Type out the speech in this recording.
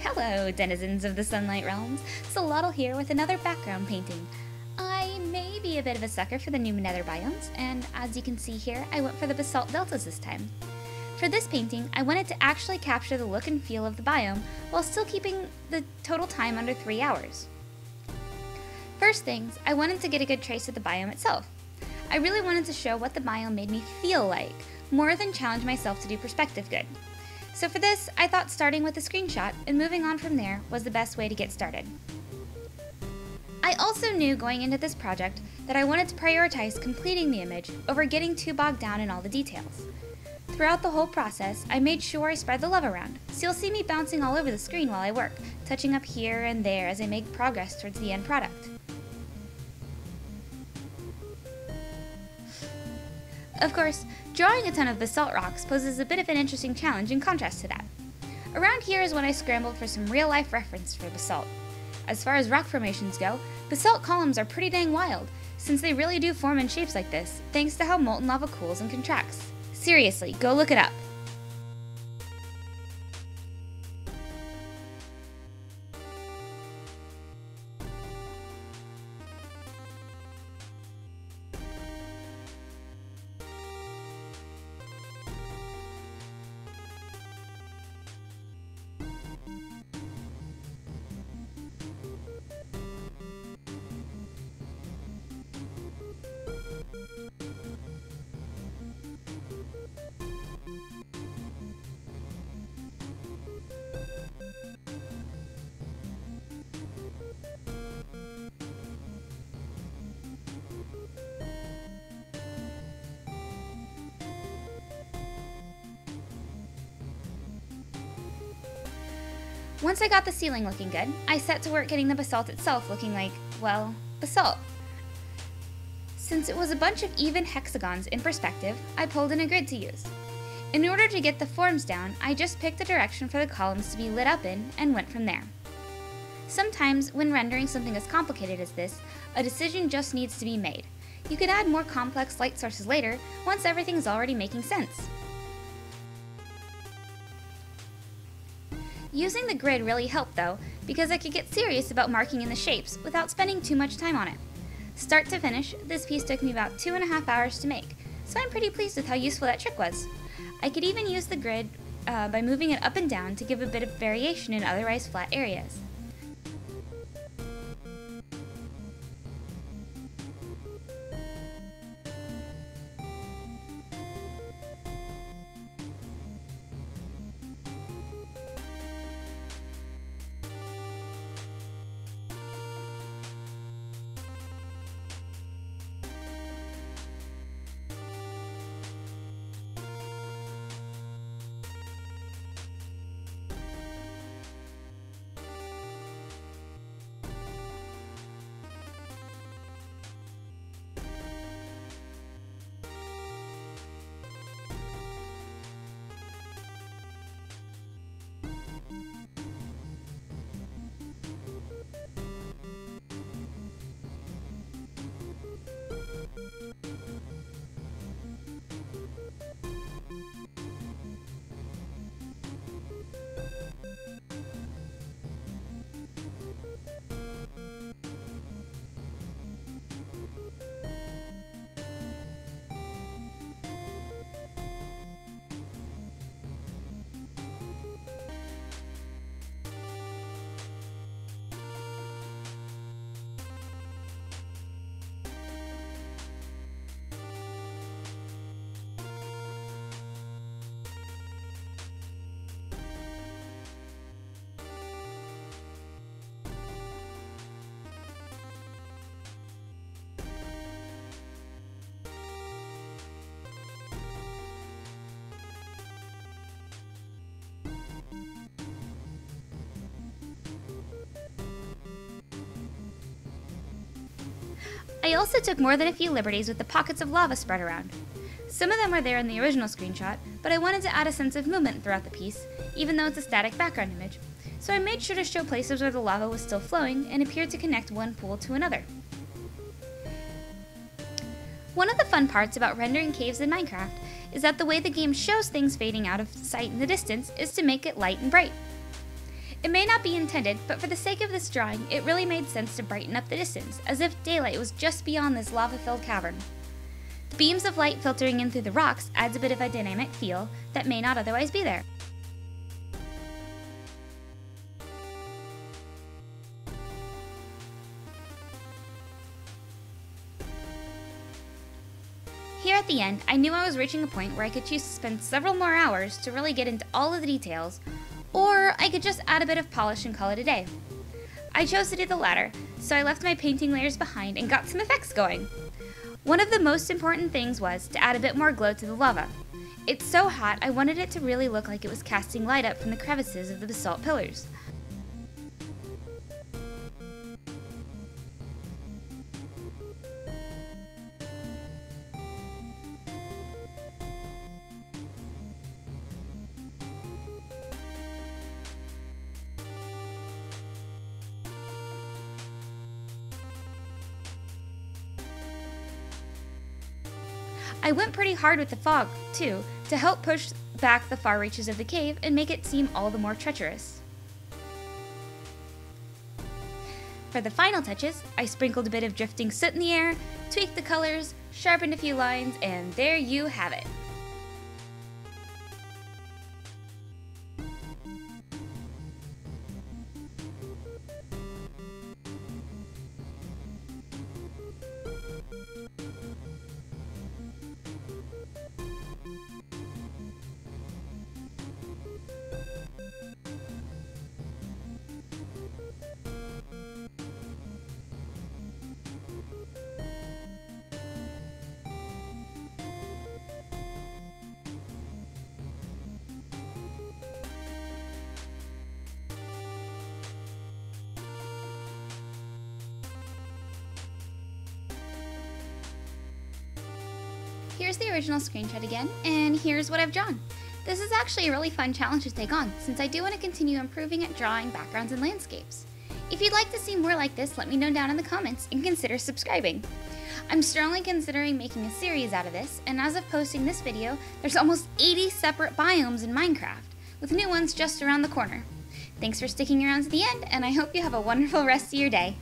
Hello, denizens of the Sunlight Realms. Solotl here with another background painting. I may be a bit of a sucker for the new nether biomes, and as you can see here, I went for the Basalt deltas this time. For this painting, I wanted to actually capture the look and feel of the biome while still keeping the total time under 3 hours. First things, I wanted to get a good trace of the biome itself. I really wanted to show what the biome made me feel like, more than challenge myself to do perspective good. So for this, I thought starting with a screenshot and moving on from there was the best way to get started. I also knew going into this project that I wanted to prioritize completing the image over getting too bogged down in all the details. Throughout the whole process, I made sure I spread the love around, so you'll see me bouncing all over the screen while I work, touching up here and there as I make progress towards the end product. Of course, drawing a ton of basalt rocks poses a bit of an interesting challenge in contrast to that. Around here is when I scrambled for some real-life reference for basalt. As far as rock formations go, basalt columns are pretty dang wild, since they really do form in shapes like this, thanks to how molten lava cools and contracts. Seriously, go look it up. Once I got the ceiling looking good, I set to work getting the basalt itself looking like, well, basalt. Since it was a bunch of even hexagons in perspective, I pulled in a grid to use. In order to get the forms down, I just picked a direction for the columns to be lit up in and went from there. Sometimes, when rendering something as complicated as this, a decision just needs to be made. You could add more complex light sources later, once everything's already making sense. Using the grid really helped though, because I could get serious about marking in the shapes without spending too much time on it. Start to finish, this piece took me about 2.5 hours to make, so I'm pretty pleased with how useful that trick was. I could even use the grid by moving it up and down to give a bit of variation in otherwise flat areas. I also took more than a few liberties with the pockets of lava spread around. Some of them were there in the original screenshot, but I wanted to add a sense of movement throughout the piece, even though it's a static background image, so I made sure to show places where the lava was still flowing and appeared to connect one pool to another. One of the fun parts about rendering caves in Minecraft is that the way the game shows things fading out of sight in the distance is to make it light and bright. It may not be intended, but for the sake of this drawing, it really made sense to brighten up the distance, as if daylight was just beyond this lava-filled cavern. The beams of light filtering in through the rocks adds a bit of a dynamic feel that may not otherwise be there. Here at the end, I knew I was reaching a point where I could choose to spend several more hours to really get into all of the details, or I could just add a bit of polish and call it a day. I chose to do the latter, so I left my painting layers behind and got some effects going. One of the most important things was to add a bit more glow to the lava. It's so hot, I wanted it to really look like it was casting light up from the crevices of the basalt pillars. I went pretty hard with the fog, too, to help push back the far reaches of the cave and make it seem all the more treacherous. For the final touches, I sprinkled a bit of drifting soot in the air, tweaked the colors, sharpened a few lines, and there you have it. Here's the original screenshot again, and here's what I've drawn. This is actually a really fun challenge to take on, since I do want to continue improving at drawing backgrounds and landscapes. If you'd like to see more like this, let me know down in the comments and consider subscribing. I'm strongly considering making a series out of this, and as of posting this video, there's almost 80 separate biomes in Minecraft, with new ones just around the corner. Thanks for sticking around to the end, and I hope you have a wonderful rest of your day.